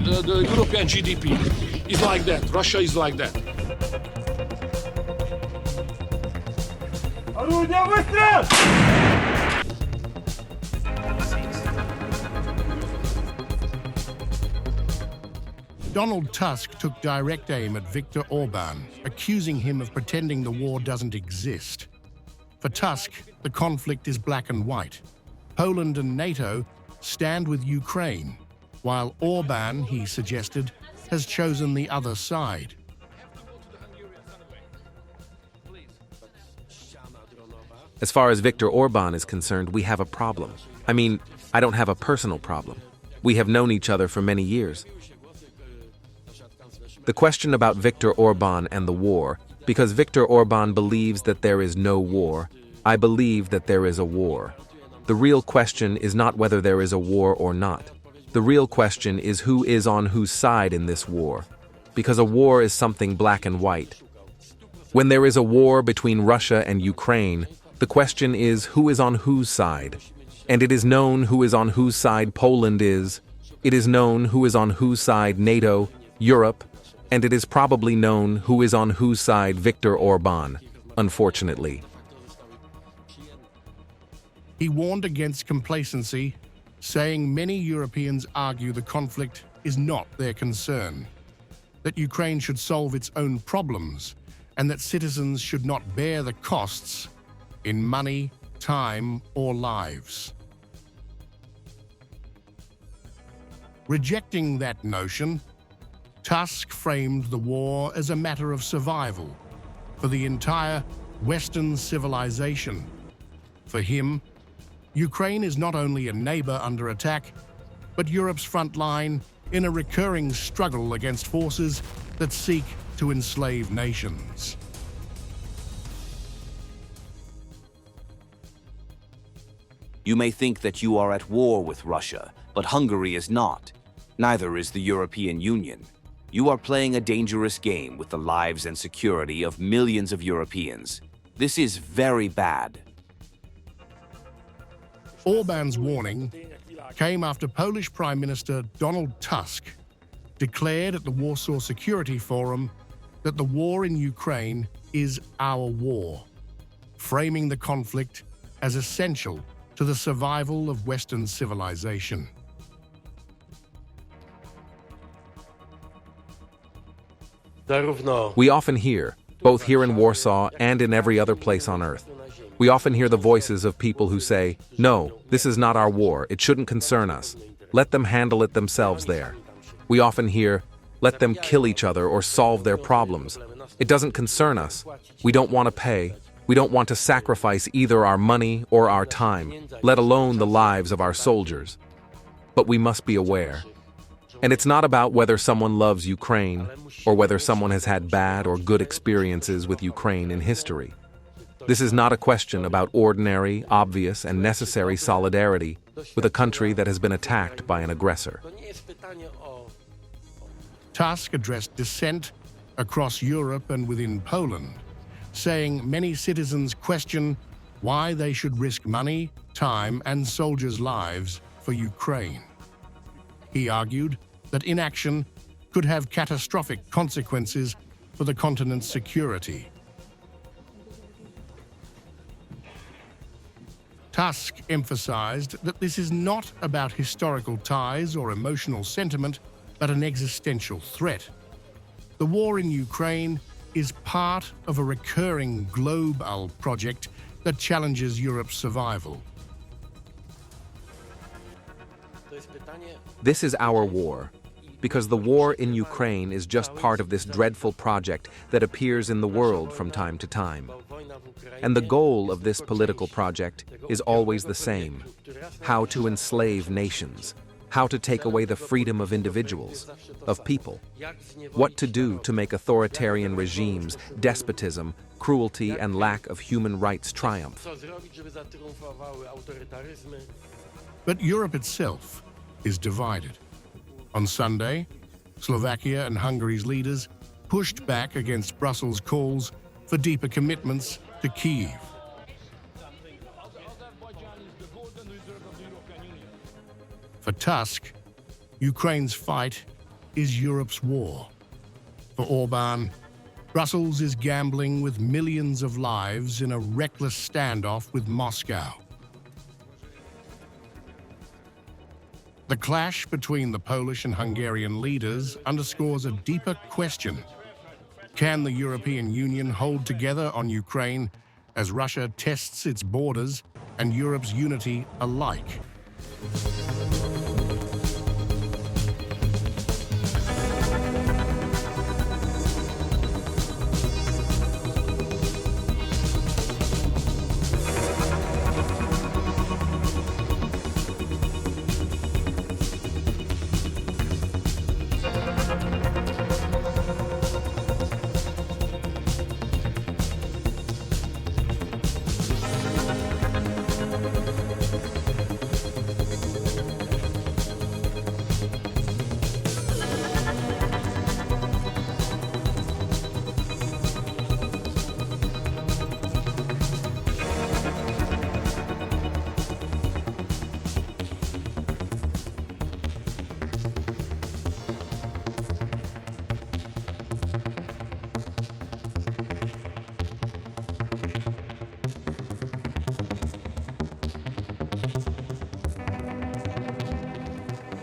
the European GDP. It's like that. Russia is like that. Donald Tusk took direct aim at Viktor Orban, accusing him of pretending the war doesn't exist. For Tusk, the conflict is black and white. Poland and NATO stand with Ukraine, while Orban, he suggested, has chosen the other side. As far as Viktor Orban is concerned, we have a problem. I mean, I don't have a personal problem. We have known each other for many years. The question about Viktor Orban and the war, because Viktor Orban believes that there is no war, I believe that there is a war. The real question is not whether there is a war or not. The real question is who is on whose side in this war, because a war is something black and white. When there is a war between Russia and Ukraine, the question is who is on whose side. And it is known who is on whose side Poland is. It is known who is on whose side NATO, Europe, and it is probably known who is on whose side Viktor Orban, unfortunately. He warned against complacency, saying many Europeans argue the conflict is not their concern, that Ukraine should solve its own problems, and that citizens should not bear the costs in money, time, or lives. Rejecting that notion, Tusk framed the war as a matter of survival for the entire Western civilization. For him, Ukraine is not only a neighbor under attack, but Europe's front line in a recurring struggle against forces that seek to enslave nations. You may think that you are at war with Russia, but Hungary is not. Neither is the European Union. You are playing a dangerous game with the lives and security of millions of Europeans. This is very bad. Orban's warning came after Polish Prime Minister Donald Tusk declared at the Warsaw Security Forum that the war in Ukraine is our war, framing the conflict as essential to the survival of Western civilization. We often hear, both here in Warsaw and in every other place on earth, we often hear the voices of people who say, no, this is not our war, it shouldn't concern us. Let them handle it themselves there. We often hear, let them kill each other or solve their problems. It doesn't concern us. We don't want to pay. We don't want to sacrifice either our money or our time, let alone the lives of our soldiers. But we must be aware. And it's not about whether someone loves Ukraine or whether someone has had bad or good experiences with Ukraine in history. This is not a question about ordinary, obvious, and necessary solidarity with a country that has been attacked by an aggressor. Tusk addressed dissent across Europe and within Poland, saying many citizens question why they should risk money, time, and soldiers' lives for Ukraine. He argued that inaction could have catastrophic consequences for the continent's security. Tusk emphasized that this is not about historical ties or emotional sentiment, but an existential threat. The war in Ukraine is part of a recurring global project that challenges Europe's survival. This is our war, because the war in Ukraine is just part of this dreadful project that appears in the world from time to time. And the goal of this political project is always the same: how to enslave nations, how to take away the freedom of individuals, of people, what to do to make authoritarian regimes, despotism, cruelty, and lack of human rights triumph. But Europe itself is divided. On Sunday, Slovakia and Hungary's leaders pushed back against Brussels' calls for deeper commitments to Kyiv. For Tusk, Ukraine's fight is Europe's war. For Orban, Brussels is gambling with millions of lives in a reckless standoff with Moscow. The clash between the Polish and Hungarian leaders underscores a deeper question. Can the European Union hold together on Ukraine as Russia tests its borders and Europe's unity alike?